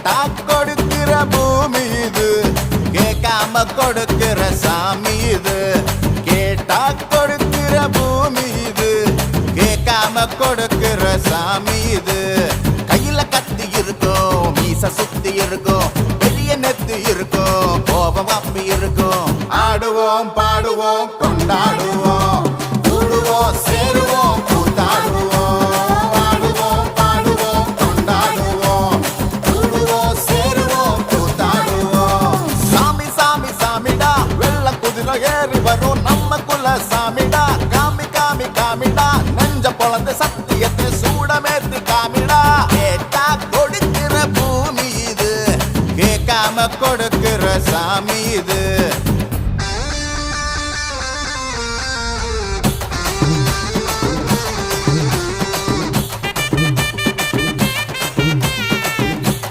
கேட்டா கொடுக்கிற பூமி இது, கேட்காம கொடுக்கிற சாமி இது. கேட்டா கொடுக்கிற பூமி இது, கேட்காம கொடுக்கிற சாமி இது. கையில கத்தி இருக்கும், மீச சுத்தி இருக்கும், பெரிய நெத்து இருக்கும், கோபம் அப்பி இருக்கும். ஆடுவோம் பாடுவோம் கொண்டாடுவோம், கூடுவோம் சேருவோம் கூத்தாடுவோம். ஆடுவோம் பாடுவோம் கொண்டாடுவோம், கூடுவோம் சேருவோம் கூத்தாடுவோம். சாமி சாமி சாமிடா, வெள்ள குதிரை ஏறி வரும் நம்ம குல சாமிடா. காமி காமி காமிடா, நெஞ்ச பொழந்த சத்தியத்தை சூடமேத்து காமிடா. கேட்டா கொடுக்கிற பூமி இது, கேட்காம கொடுக்கிற சாமி இது.